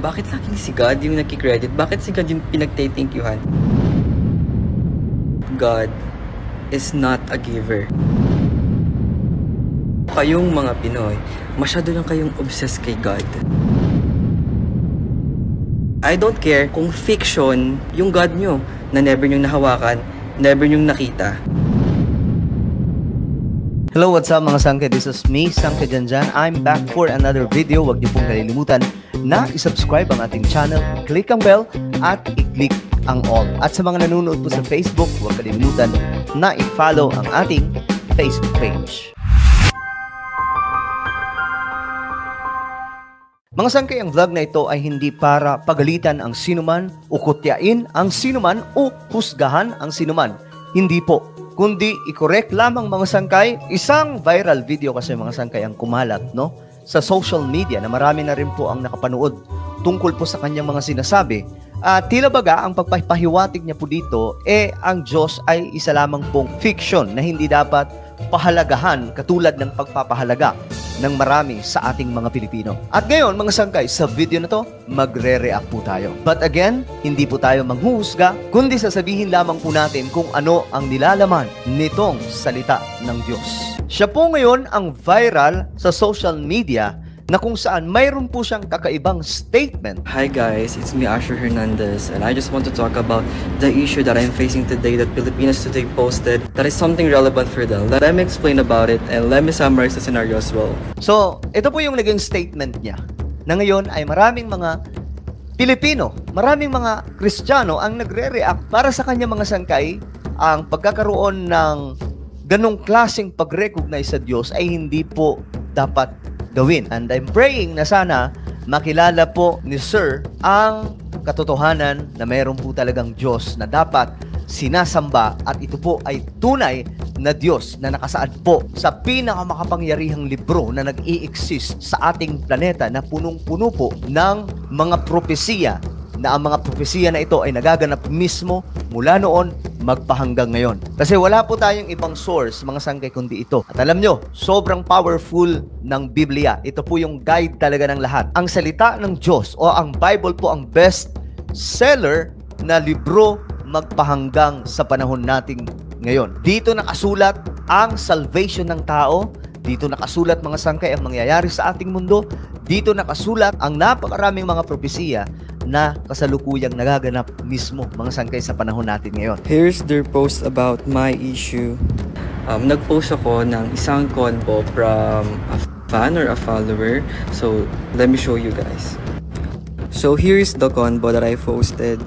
Bakit laging si God yung nakikredit? Bakit si God yung pinagtithankyuhan? God is not a giver. Kayong mga Pinoy, masyado lang kayong obsessed kay God. I don't care kung fiction yung God nyo na never nyong nahawakan, never nyong nakita. Hello, what's up mga sangke? This is me, Sangke Janjan. I'm back for another video. Huwag niyo pong kalilimutan na isubscribe ang ating channel, click ang bell, at i-click ang all. At sa mga nanonood po sa Facebook, huwag kalilimutan na i-follow ang ating Facebook page. Mga sangke, ang vlog na ito ay hindi para pagalitan ang sinuman o kutyain ang sinuman o husgahan ang sinuman. Hindi po. Kundi i-correct lamang mga sangkay, isang viral video kasi mga sangkay ang kumalat, no? Sa social media na marami na rin po ang nakapanood tungkol po sa kanyang mga sinasabi. Tila baga ang pagpapahiwatig niya po dito, ang Diyos ay isa lamang pong fiction na hindi dapat pahalagahan katulad ng pagpapahalaga ng marami sa ating mga Pilipino. At ngayon, mga sangkay, sa video na to, magre-react po tayo. But again, hindi po tayo manghuhusga, kundi sasabihin lamang po natin kung ano ang nilalaman nitong salita ng Diyos. Siya po ngayon ang viral sa social media na kung saan mayroon po siyang kakaibang statement. Hi guys, it's me Asher Hernandez and I just want to talk about the issue that I'm facing today that Filipinas Today posted that is something relevant for them. Let me explain about it and let me summarize the scenario as well. So, ito po yung naging statement niya na ngayon ay maraming mga Pilipino, maraming mga Kristiyano ang nagre-react para sa kanya mga sangkay ang pagkakaroon ng ganong klaseng pag-recognize sa Diyos ay hindi po dapat gawin. And I'm praying na sana makilala po ni Sir ang katotohanan na mayroon po talagang Diyos na dapat sinasamba at ito po ay tunay na Diyos na nakasaad po sa pinakamakapangyarihang libro na nag-i-exist sa ating planeta na punong-puno po ng mga propesiya na ang mga propesiya na ito ay nagaganap mismo mula noon magpahanggang ngayon. Kasi wala po tayong ibang source, mga sangkay, kundi ito. At alam nyo, sobrang powerful ng Biblia. Ito po yung guide talaga ng lahat. Ang salita ng Diyos o ang Bible po ang best seller na libro magpahanggang sa panahon nating ngayon. Dito nakasulat ang salvation ng tao. Dito nakasulat, mga sangkay, ang mangyayari sa ating mundo. Dito nakasulat ang napakaraming mga propesiya na kasalukuyang nagaganap mismo, mga sangkay, sa panahon natin ngayon. Here's their post about my issue. Nag-post ako ng isang convo from a fan or a follower. So, let me show you guys. So, here's the convo that I posted.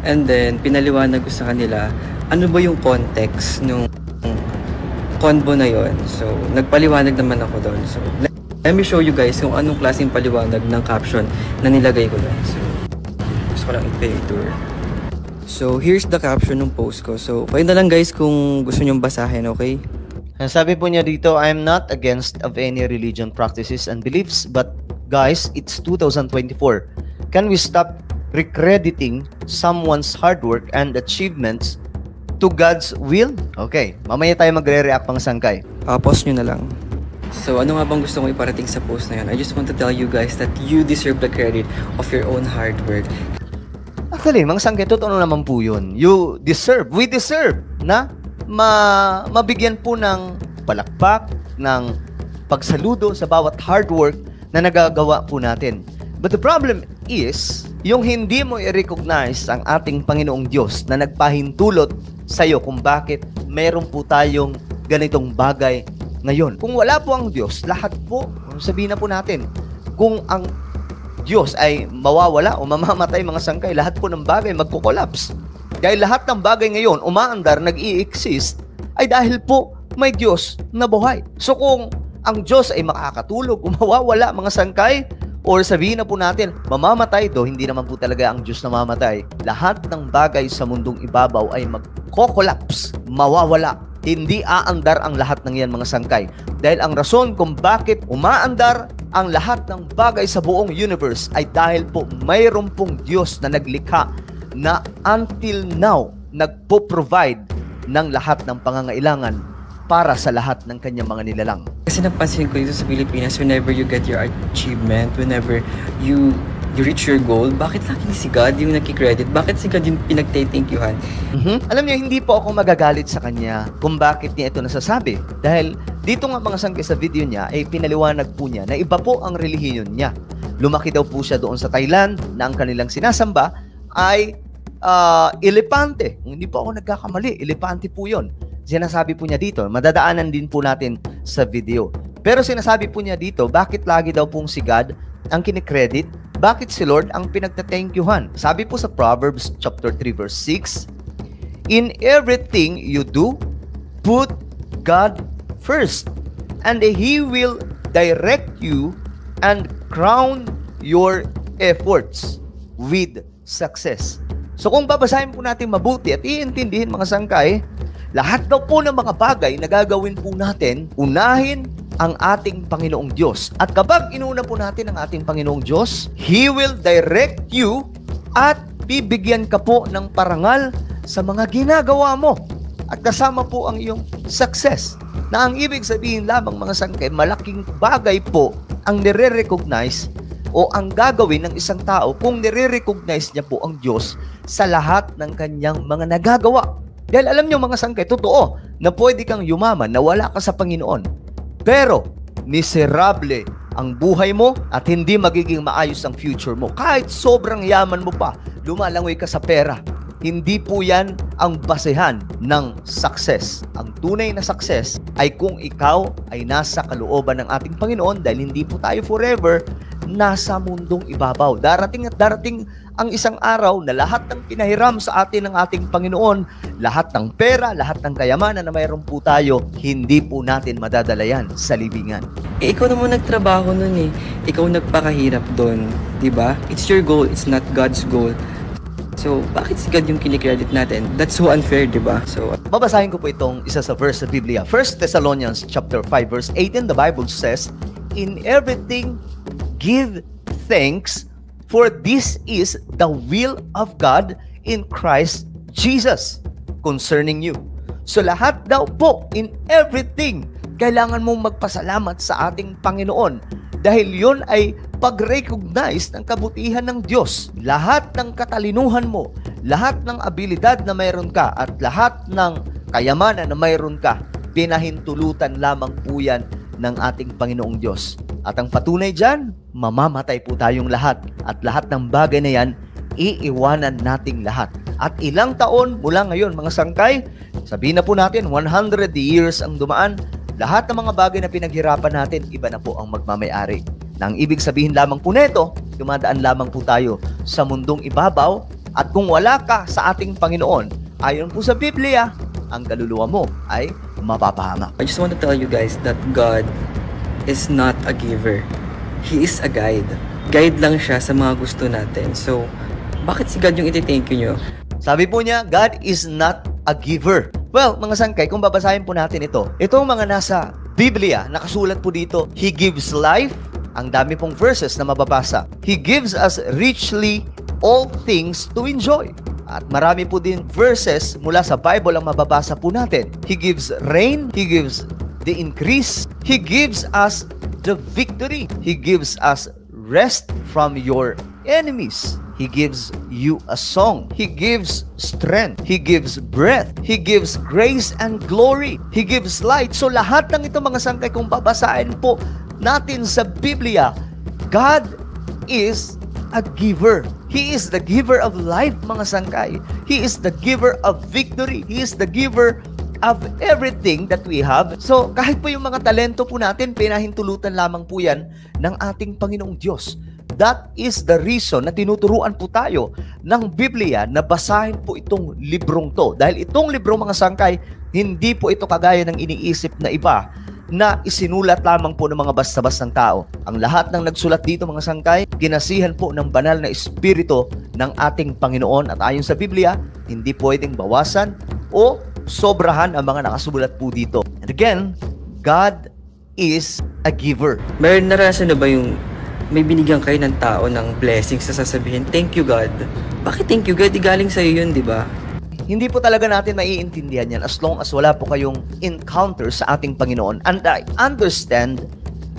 And then, pinaliwanag ko sa kanila, ano ba yung context nung convo na yon. So, nagpaliwanag naman ako doon. So, let me show you guys kung anong klaseng paliwanag ng caption na nilagay ko doon. So, gusto ko lang i-picture. So, here's the caption ng post ko. So, kayo na lang guys kung gusto nyong basahin, okay? Sabi po niya dito, I'm not against of any religion practices and beliefs, but guys, it's 2024. Can we stop recrediting someone's hard work and achievements to God's will? Okay, mamaya tayo magre-react, mga sangkay. Pause nyo na lang. So, ano nga bang gusto kong iparating sa post na yun? I just want to tell you guys that you deserve the credit of your own hard work. Actually, mga sangkay, totoo naman po yun. You deserve, we deserve na mabigyan po ng palakpak, ng pagsaludo sa bawat hard work na nagagawa po natin. But the problem is, yung hindi mo i-recognize ang ating Panginoong Diyos na nagpahintulot sa'yo kung bakit mayroon po tayong ganitong bagay ngayon. Kung wala po ang Diyos, lahat po, sabihin na po natin, kung ang Diyos ay mawawala o mamamatay, mga sangkay, lahat po ng bagay magko-collapse. Dahil lahat ng bagay ngayon, umaandar, nag-i-exist, ay dahil po may Diyos na buhay. So kung ang Diyos ay makakatulog o mawawala, mga sangkay, or sabihin na po natin, mamamatay do, hindi naman po talaga ang Diyos na mamamatay. Lahat ng bagay sa mundong ibabaw ay magko-collapse, mawawala. Hindi aandar ang lahat ng yan, mga sangkay. Dahil ang rason kung bakit umaandar ang lahat ng bagay sa buong universe ay dahil po mayroon pong Diyos na naglikha na until now nagpo-provide ng lahat ng pangangailangan para sa lahat ng kanyang mga nilalang. Kasi napansin ko dito sa Pilipinas, whenever you get your achievement, whenever you you reach your goal, bakit laging si God yung nagki-credit? Bakit si God yung pinagte-thankyuhan? Alam niyo, hindi po ako magagalit sa kanya kung bakit niya ito nasasabi. Dahil dito nga mga sangkay sa video niya, ay pinaliwanag po niya na iba po ang relihiyon niya. Lumaki daw po siya doon sa Thailand na ang kanilang sinasamba ay elepante. Kung hindi po ako nagkakamali, elepante po yun. Sinasabi po niya dito, madadaanan din po natin sa video. Pero sinasabi po niya dito, bakit lagi daw pong si God ang kinikredit? Bakit si Lord ang pinagtatenkyuhan? Sabi po sa Proverbs chapter 3 verse 6, in everything you do, put God first, and He will direct you and crown your efforts with success. So kung babasahin po natin mabuti at iintindihin mga sangkay, lahat daw po ng mga bagay na gagawin po natin, unahin ang ating Panginoong Diyos. At kapag inuna po natin ang ating Panginoong Diyos, He will direct you at bibigyan ka po ng parangal sa mga ginagawa mo. At kasama po ang iyong success. Na ang ibig sabihin lamang mga sangkay, malaking bagay po ang nire-recognize o ang gagawin ng isang tao kung nire-recognize niya po ang Diyos sa lahat ng kanyang mga nagagawa. Dahil alam niyo mga sangkay, totoo na pwede kang yumaman na wala ka sa Panginoon. Pero, miserable ang buhay mo at hindi magiging maayos ang future mo. Kahit sobrang yaman mo pa, lumalangoy ka sa pera. Hindi po yan ang basehan ng success. Ang tunay na success ay kung ikaw ay nasa kalooban ng ating Panginoon dahil hindi po tayo forever nasa mundong ibabaw. Darating at darating ang isang araw na lahat ng pinahiram sa atin ng ating Panginoon, lahat ng pera, lahat ng kayamanan na mayroon po tayo, hindi po natin madadala yan sa libingan. Ikaw naman nagtrabaho nun eh. Ikaw nagpakahirap doon, di ba? It's your goal, it's not God's goal. So, bakit si God yung kinikredit natin? That's so unfair, di ba? So, babasahin ko po itong isa sa verse sa Biblia. 1 Thessalonians chapter 5 verse 18, the Bible says, in everything give thanks, for this is the will of God in Christ Jesus concerning you. So lahat daw po, in everything, kailangan mong magpasalamat sa ating Panginoon dahil yun ay pag-recognize ng kabutihan ng Diyos. Lahat ng katalinuhan mo, lahat ng abilidad na mayroon ka at lahat ng kayamanan na mayroon ka, pinahintulutan lamang po yan ng ating Panginoong Diyos. At ang patunay dyan, mamamatay po tayong lahat. At lahat ng bagay na yan, iiwanan nating lahat. At ilang taon mula ngayon, mga sangkay, sabihin na po natin, 100 years ang dumaan, lahat ng mga bagay na pinaghirapan natin, iba na po ang magmamayari. Na ang ibig sabihin lamang po neto, dumadaan lamang po tayo sa mundong ibabaw, at kung wala ka sa ating Panginoon, ayon po sa Biblia, ang kaluluwa mo ay mapapahamak. I just want to tell you guys that God is not a giver. He is a guide. Guide lang siya sa mga gusto natin. So, bakit si God yung iti-thank you nyo? Sabi po niya, God is not a giver. Well, mga sangkay, kung babasahin po natin ito, itong mga nasa Biblia, nakasulat po dito, He gives life. Ang dami pong verses na mababasa. He gives us richly all things to enjoy. At marami po din verses mula sa Bible ang mababasa po natin. He gives rain, He gives the increase, He gives us the victory, He gives us rest from your enemies, He gives you a song, He gives strength, He gives breath, He gives grace and glory, He gives light. So lahat ng ito mga sangkay, kung babasahin po natin sa Biblia, God is a giver. He is the giver of life, mga sangkay. He is the giver of victory. He is the giver of everything that we have. So, kahit po yung mga talento po natin, pinahintulutan lamang po yan ng ating Panginoong Diyos. That is the reason na tinuturuan po tayo ng Biblia na basahin po itong librong to. Dahil itong librong mga sangkay, hindi po ito kagaya ng iniisip na iba na isinulat lamang po ng mga basta-bastang tao. Ang lahat ng nagsulat dito mga sangkay, kinasihan po ng banal na espiritu ng ating Panginoon. At ayon sa Biblia, hindi pwedeng bawasan o sobrahan ang mga nakasulat po dito. And again, God is a giver. Meron naranasan na ba yung may binigyan kayo ng tao ng blessings na sasabihin, thank you God? Bakit thank you God? Galing sa'yo yun, di ba? Hindi po talaga natin maiintindihan yan as long as wala po kayong encounter sa ating Panginoon. And I understand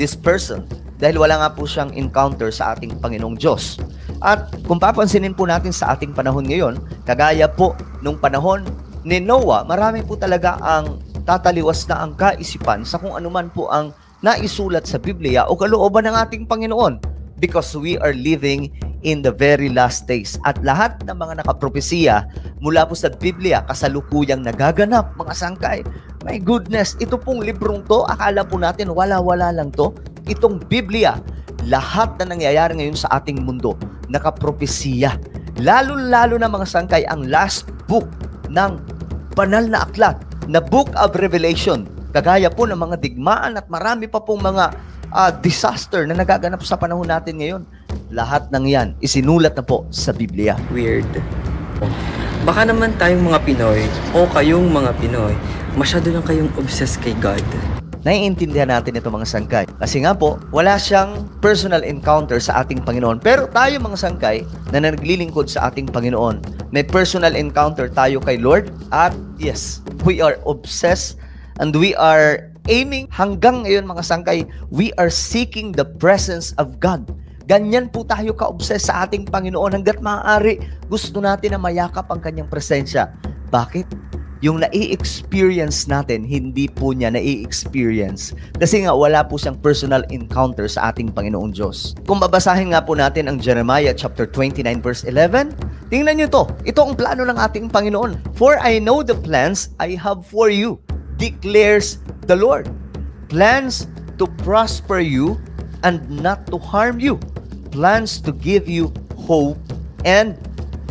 this person dahil wala nga po siyang encounter sa ating Panginoong Diyos. At kung papansinin po natin sa ating panahon ngayon, kagaya po nung panahon ni Noah, marami po talaga ang tataliwas na ang kaisipan sa kung anuman po ang naisulat sa Biblia o kalooban ng ating Panginoon, because we are living in the very last days. At lahat ng mga nakapropesiya mula po sa Biblia, kasalukuyang nagaganap, mga sangkay. My goodness, ito pong librong to, akala po natin wala-wala lang to. Itong Biblia, lahat na nangyayari ngayon sa ating mundo, nakapropesiya. Lalo-lalo na mga sangkay, ang last book ng banal na aklat, na Book of Revelation, kagaya po ng mga digmaan at marami pa pong mga disaster na nagaganap sa panahon natin ngayon. Lahat ng yan, isinulat na po sa Biblia. Weird. Baka naman tayong mga Pinoy o kayong mga Pinoy, masyado lang kayong obsessed kay God. Naiintindihan natin ito mga sangkay. Kasi nga po, wala siyang personal encounter sa ating Panginoon. Pero tayo mga sangkay na naglilingkod sa ating Panginoon, may personal encounter tayo kay Lord. At yes, we are obsessed and we are aiming hanggang ngayon mga sangkay, we are seeking the presence of God. Ganyan po tayo ka-obsess sa ating Panginoon hanggat maaari gusto natin na mayakap ang kanyang presensya. Bakit? Yung nai-experience natin, hindi po niya nai-experience. Kasi nga wala po siyang personal encounter sa ating Panginoong Diyos. Kung babasahin nga po natin ang Jeremiah chapter 29 verse 11, tingnan nyo to. Ito ang plano ng ating Panginoon. For I know the plans I have for you, declares the Lord. Plans to prosper you and not to harm you. Plans to give you hope and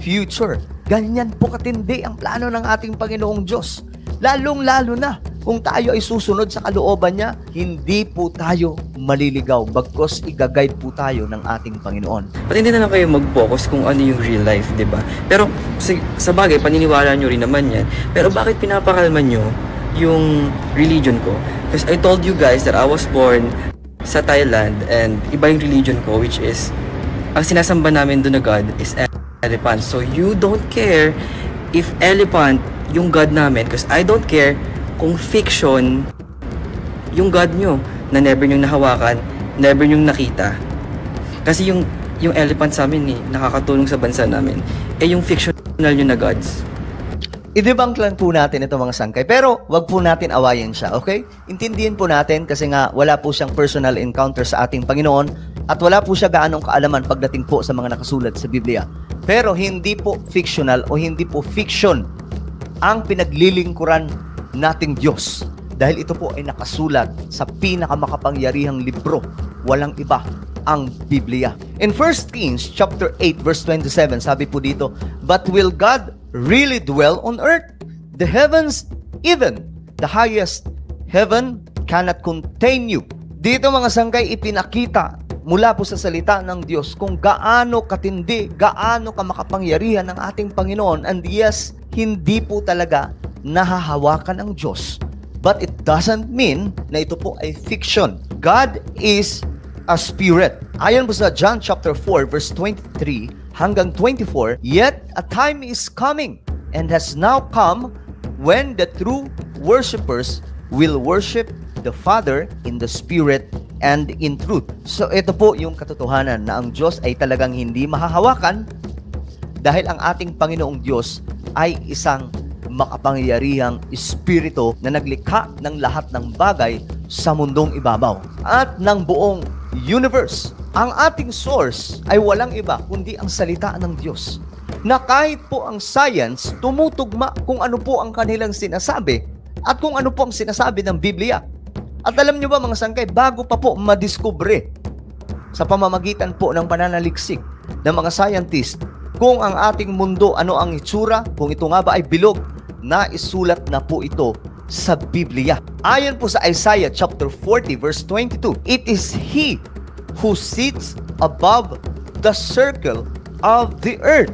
future. Ganyan po katindi ang plano ng ating Panginoong Diyos. Lalong-lalo na kung tayo ay susunod sa kalooban niya, hindi po tayo maliligaw, bagkos i-guide po tayo ng ating Panginoon. Pati hindi na lang kayo mag-focus kung ano yung real life, di ba? Pero sa bagay, paniniwala nyo rin naman yan. Pero bakit pinapakalma nyo yung religion ko? Because I told you guys that I was born sa Thailand and iba yung religion ko, which is ang sinasamba namin doon na God is elephant. So you don't care if elephant yung God namin, because I don't care kung fiction yung God nyo na never nyong nahawakan, never nyong nakita. Kasi yung elephant sa amin nakakatulong sa bansa namin. Yung fictional nyo na gods. I-debunk lang po natin ito mga sangkay. Pero wag po natin awayin siya, okay? Intindihin po natin kasi nga wala po siyang personal encounter sa ating Panginoon at wala po siya gaanong kaalaman pagdating po sa mga nakasulat sa Biblia. Pero hindi po fictional o hindi po fiction ang pinaglilingkuran nating Diyos. Dahil ito po ay nakasulat sa pinakamakapangyarihang libro. Walang iba ang Biblia. In 1 Kings chapter 8 verse 27, sabi po dito, "But will God really dwell on earth? The heavens, even the highest heaven, cannot contain you." Dito mga sangkay, ipinakita mula po sa salita ng Diyos kung gaano katindi, gaano kamakapangyarihan ng ating Panginoon. And yes, hindi po talaga nahahawakan ng Diyos. But it doesn't mean na ito po ay fiction. God is a spirit. Ayon po sa John chapter 4 verse 23 hanggang 24, "Yet a time is coming and has now come when the true worshipers will worship the Father in the Spirit and in truth." So ito po yung katotohanan na ang Diyos ay talagang hindi mahahawakan dahil ang ating Panginoong Diyos ay isang makapangyarihang espiritu na naglikha ng lahat ng bagay sa mundong ibabaw at ng buong universe. Ang ating source ay walang iba kundi ang salita ng Diyos, na kahit po ang science tumutugma kung ano po ang kanilang sinasabi at kung ano po ang sinasabi ng Biblia. At alam nyo ba mga sangkay, bago pa po madiskubre sa pamamagitan po ng pananaliksik ng mga scientist kung ang ating mundo ano ang itsura, kung ito nga ba ay bilog, na isulat na po ito sa Biblia. Ayon po sa Isaiah chapter 40 verse 22, "It is He who sits above the circle of the earth,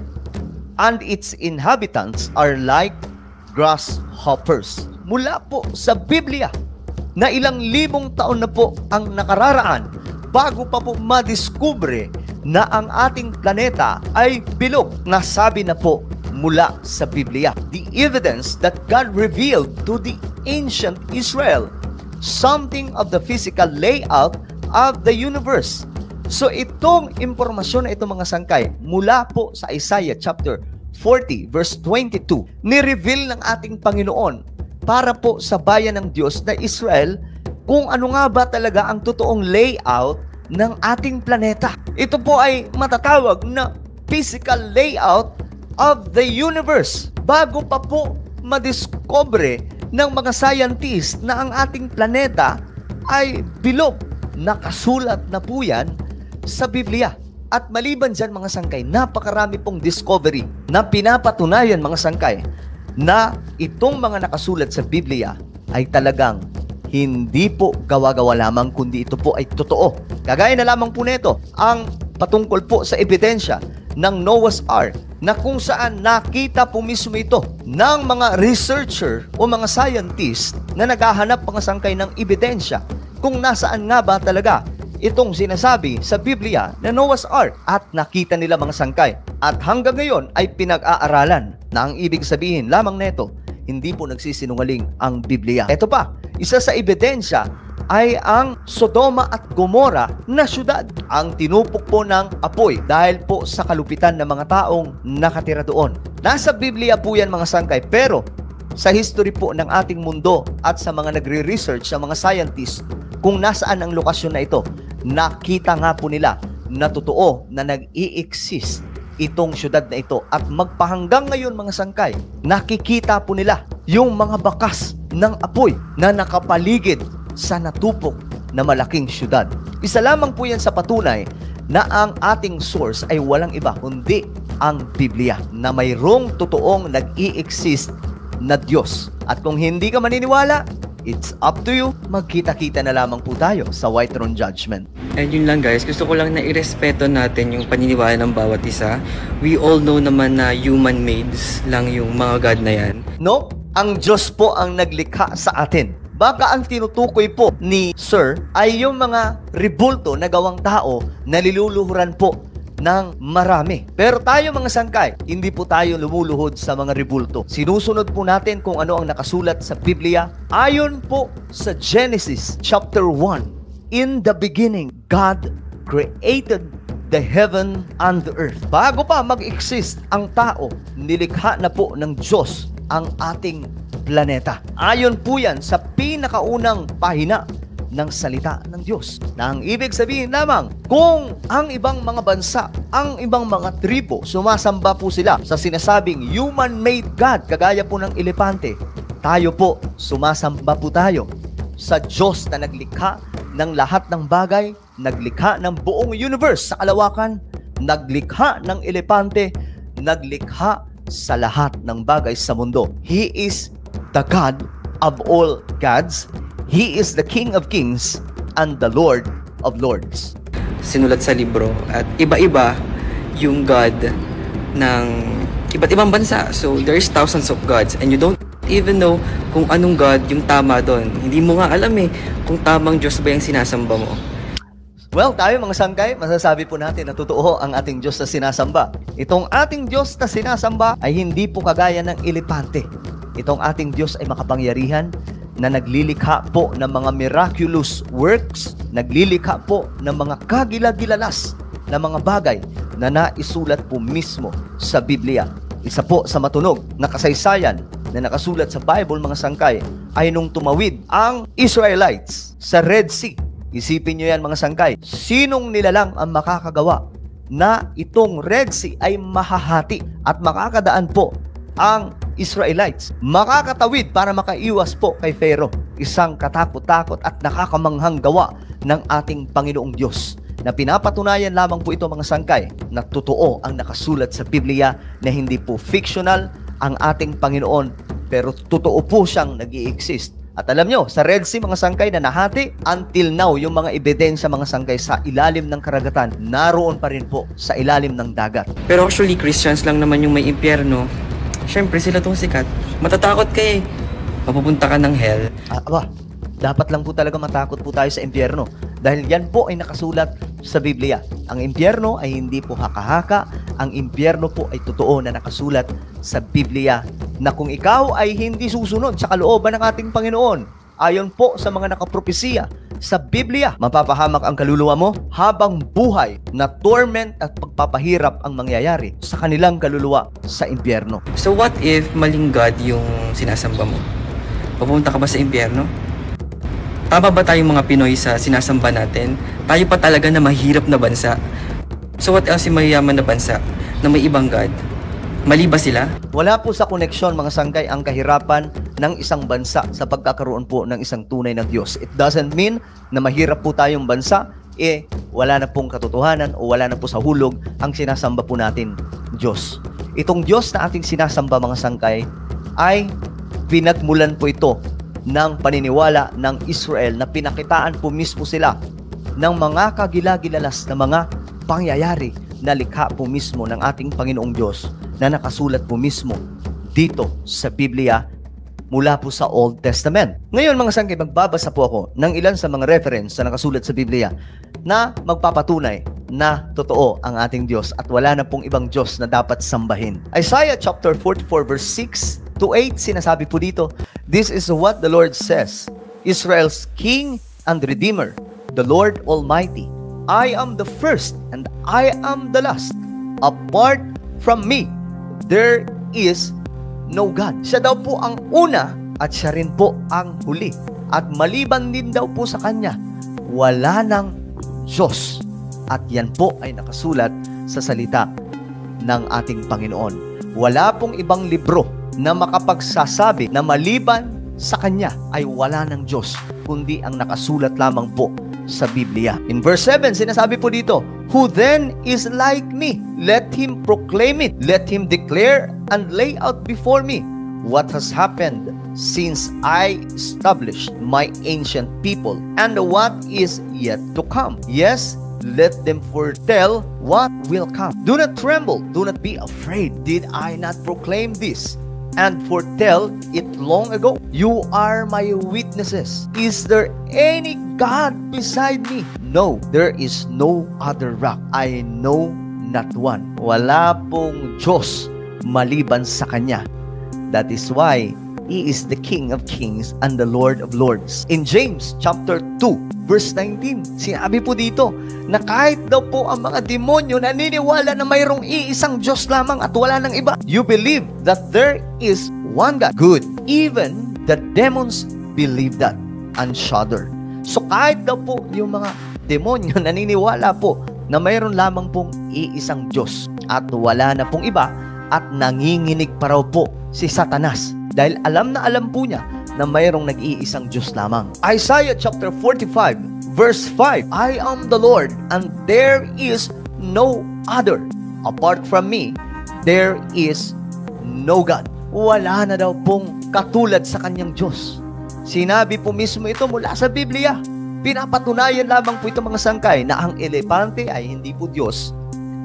and its inhabitants are like grasshoppers." Mula po sa Biblia na ilang libong taon na po ang nakararaan bago pa po madiskubre na ang ating planeta ay bilog. Nasabi na po mula sa Biblia. The evidence that God revealed to the ancient Israel something of the physical layout of the universe, So itong impormasyon na itong mga sangkay, mula po sa Isaiah chapter 40 verse 22, ni-reveal ng ating Panginoon para po sa bayan ng Diyos na Israel kung ano nga ba talaga ang totoong layout ng ating planeta. Ito po ay matatawag na physical layout of the universe. Bago pa po madiscover ng mga scientists na ang ating planeta ay bilog, nakasulat na po yan sa Biblia. At maliban dyan mga sangkay, napakarami pong discovery na pinapatunayan mga sangkay na itong mga nakasulat sa Biblia ay talagang hindi po gawa-gawa lamang, kundi ito po ay totoo. Kagaya na lamang po nito, ang patungkol po sa ebidensya ng Noah's Ark, na kung saan nakita po mismo ito ng mga researcher o mga scientist na naghahanap mga sangkay ng ebidensya kung nasaan nga ba talaga itong sinasabi sa Biblia na Noah's Ark, at nakita nila mga sangkay. At hanggang ngayon ay pinag-aaralan na ang ibig sabihin lamang nito, hindi po nagsisinungaling ang Biblia. Ito pa, isa sa ebidensya ay ang Sodoma at Gomora na syudad. Ang tinupok po ng apoy dahil po sa kalupitan ng mga taong nakatira doon. Nasa Biblia po yan mga sangkay, pero sa history po ng ating mundo at sa mga nagre-research, sa mga scientists, kung nasaan ang lokasyon na ito, nakita nga po nila na totoo na nag-i-exist itong syudad na ito. At magpahanggang ngayon mga sangkay, nakikita po nila yung mga bakas ng apoy na nakapaligid sa natupok na malaking syudad. Isa lamang po yan sa patunay na ang ating source ay walang iba kundi ang Biblia, na mayroong totoong nag-i-exist na Diyos. At kung hindi ka maniniwala, it's up to you. Magkita-kita na lamang po tayo sa White Throne Judgment. And yun lang guys, gusto ko lang na irespeto natin yung paniniwala ng bawat isa. We all know naman na human-made lang yung mga God na yan. No, ang Diyos po ang naglikha sa atin. Baka ang tinutukoy po ni Sir ay yung mga rebulto na gawang tao na niluluhuran po ng marami. Pero tayo mga sangkay, hindi po tayo lumuluhod sa mga rebulto. Sinusunod po natin kung ano ang nakasulat sa Biblia. Ayon po sa Genesis chapter 1, in the beginning, God created the heaven and the earth. Bago pa mag-exist ang tao, nilikha na po ng Diyos ang ating planeta. Ayon po yan sa pinakaunang pahina ng salita ng Diyos. Na ang ibig sabihin lamang, kung ang ibang mga bansa, ang ibang mga tribo, sumasamba po sila sa sinasabing human-made God, kagaya po ng elepante, tayo po, sumasamba po tayo sa Diyos na naglikha ng lahat ng bagay, naglikha ng buong universe sa kalawakan, naglikha ng elepante, naglikha sa lahat ng bagay sa mundo. He is the God of all gods. He is the King of kings and the Lord of lords. Sinulat sa libro at iba-iba yung God ng iba't ibang bansa. So there's thousands of gods and you don't even know kung anong God yung tama doon. Hindi mo nga alam kung tamang Diyos ba yung sinasamba mo. Well, tayo mga sangkay, masasabi po natin na totoo ang ating Diyos na sinasamba. Itong ating Diyos na sinasamba ay hindi po kagaya ng elepante. Itong ating Diyos ay makapangyarihan na naglilikha po ng mga miraculous works, naglilikha po ng mga kagilagilalas na mga bagay na naisulat po mismo sa Biblia. Isa po sa matunog na kasaysayan na nakasulat sa Bible mga sangkay ay nung tumawid ang Israelites sa Red Sea. Isipin nyo yan mga sangkay, sinong nilalang ang makakagawa na itong Red Sea ay mahahati at makakadaan po ang Israelites, makakatawid para makaiwas po kay Pharaoh. Isang katakot-takot at nakakamanghang gawa ng ating Panginoong Diyos na pinapatunayan lamang po ito mga sangkay na totoo ang nakasulat sa Biblia, na hindi po fictional ang ating Panginoon, pero totoo po siyang nag-i-exist. At alam nyo, sa Red Sea mga sangkay na nahati, until now, yung mga ebidensya mga sangkay sa ilalim ng karagatan, naroon pa rin po sa ilalim ng dagat. Pero actually, Christians lang naman yung may impyerno. Siyempre, sila tong sikat. Matatakot ka mapupunta ka ng hell. Dapat lang po talaga matakot po tayo sa impyerno. Dahil yan po ay nakasulat sa Biblia. Ang impyerno ay hindi po haka-haka. Ang impyerno po ay totoo na nakasulat sa Biblia, na kung ikaw ay hindi susunod sa kalooban ng ating Panginoon ayon po sa mga nakapropesiya sa Biblia. Mapapahamak ang kaluluwa mo habang buhay na torment at pagpapahirap ang mangyayari sa kanilang kaluluwa sa impyerno. So what if maling God yung sinasamba mo? Papunta ka ba sa impyerno? Tama ba tayong mga Pinoy sa sinasamba natin? Tayo pa talaga na mahirap na bansa. So what else yung mayayaman na bansa na may ibang God? Mali ba sila? Wala po sa koneksyon mga sangkay ang kahirapan ng isang bansa sa pagkakaroon po ng isang tunay na Diyos. It doesn't mean na mahirap po tayong bansa, wala na pong katotohanan o wala na po sa hulog ang sinasamba po natin Diyos. Itong Diyos na ating sinasamba mga sangkay ay pinagmulan po ito ng paniniwala ng Israel na pinakitaan po mismo sila ng mga kagilagilalas na mga pangyayari na likha po mismo ng ating Panginoong Diyos na nakasulat po mismo dito sa Biblia mula po sa Old Testament. Ngayon mga sangkay, magbabasa po ako ng ilan sa mga reference na nakasulat sa Biblia na magpapatunay na totoo ang ating Diyos at wala na pong ibang Diyos na dapat sambahin. Isaiah chapter 44 verse 6 to 8, sinasabi po dito, "This is what the Lord says, Israel's King and Redeemer, the Lord Almighty. I am the first and I am the last. Apart from me, there is no God." Siya daw po ang una at siya rin po ang huli. At maliban din daw po sa Kanya, wala nang Diyos. At yan po ay nakasulat sa salita ng ating Panginoon. Wala pong ibang libro na makapagsasabi na maliban sa Kanya ay wala ng Diyos, kundi ang nakasulat lamang po sa Biblia. In verse 7, sinasabi po dito, "Who then is like me? Let him proclaim it. Let him declare and lay out before me what has happened since I established my ancient people and what is yet to come. Yes, let them foretell what will come. Do not tremble, do not be afraid. Did I not proclaim this and foretell it long ago? You are my witnesses. Is there any God beside me? No, there is no other rock. I know not one." Wala pong Diyos maliban sa Kanya. That is why He is the King of Kings and the Lord of Lords. In James chapter 2 verse 19, sinabi po dito na kahit daw po ang mga demonyo naniniwala na mayroong iisang Diyos lamang at wala nang iba. You believe that there is one God. Good. Even the demons believe that and shudder. So kahit daw po yung mga demonyo naniniwala po na mayroon lamang pong iisang Diyos at wala na pong iba, at nanginginig pa raw po si Satanas dahil alam na alam po niya na mayroong nag-iisang Diyos lamang. Isaiah chapter 45 verse 5, "I am the Lord and there is no other. Apart from me, there is no God." Wala na daw pong katulad sa kanyang Diyos. Sinabi po mismo ito mula sa Biblia. Pinapatunayan lamang po ito mga sangkay na ang elepante ay hindi po Diyos.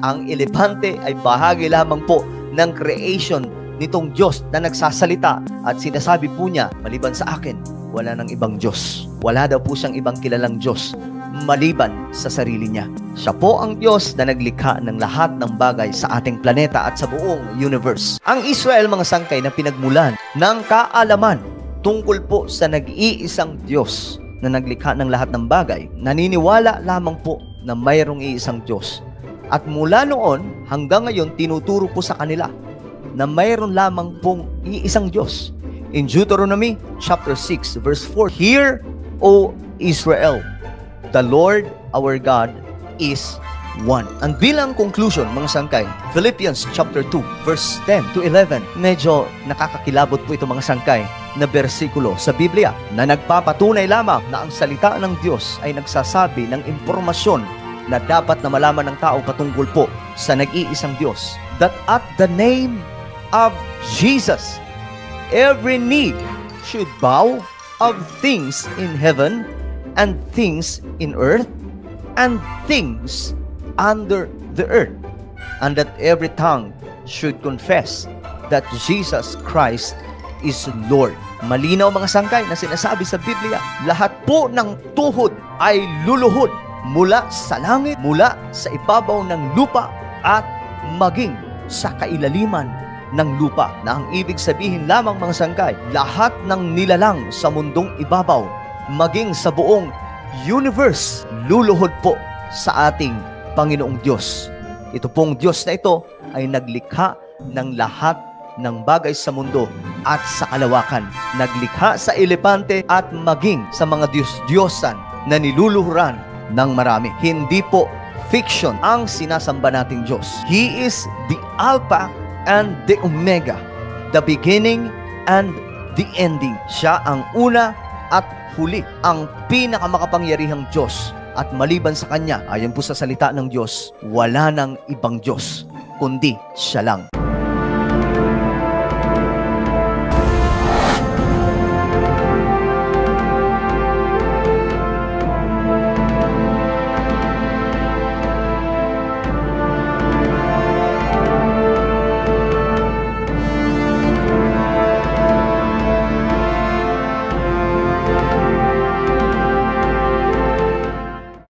Ang elepante ay bahagi lamang po ng creation nitong Diyos na nagsasalita at sinasabi po niya, maliban sa akin, wala nang ibang Diyos. Wala daw po siyang ibang kilalang Diyos maliban sa sarili niya. Siya po ang Diyos na naglikha ng lahat ng bagay sa ating planeta at sa buong universe. Ang Israel mga sangkay na pinagmulan ng kaalaman tungkol po sa nag-iisang Diyos na naglikha ng lahat ng bagay, naniniwala lamang po na mayroong iisang Diyos. At mula noon hanggang ngayon, tinuturo po sa kanila na mayroon lamang pong iisang Diyos. In Deuteronomy chapter 6 verse 4, "Hear, O Israel, the Lord our God is one." And bilang conclusion mga sangkay, Philippians chapter 2 verse 10 to 11. Medyo nakakakilabot po ito mga sangkay na bersikulo sa Biblia na nagpapatunay lamang na ang salita ng Diyos ay nagsasabi ng impormasyon na dapat na malaman ng tao patungkol po sa nag-iisang Diyos. That at the name of Jesus, every knee should bow, of things in heaven and things in earth and things under the earth, and that every tongue should confess that Jesus Christ is Lord. Malinaw mga sangkay na sinasabi sa Biblia, lahat po ng tuhod ay luluhod mula sa langit, mula sa ibabaw ng lupa, at maging sa kailaliman ng lupa, na ang ibig sabihin lamang mga sangkay, lahat ng nilalang sa mundong ibabaw, maging sa buong universe, luluhod po sa ating Panginoong Diyos. Ito pong Diyos na ito ay naglikha ng lahat ng bagay sa mundo at sa kalawakan. Naglikha sa elepante at maging sa mga Diyos-Diyosan na niluluhuran ng marami. Hindi po fiction ang sinasamba nating Diyos. He is the Alpha and the Omega, the beginning and the ending. Siya ang una at huli, ang pinakamakapangyarihang Diyos. At maliban sa Kanya, ayon po sa salita ng Diyos, wala nang ibang Diyos, kundi Siya lang.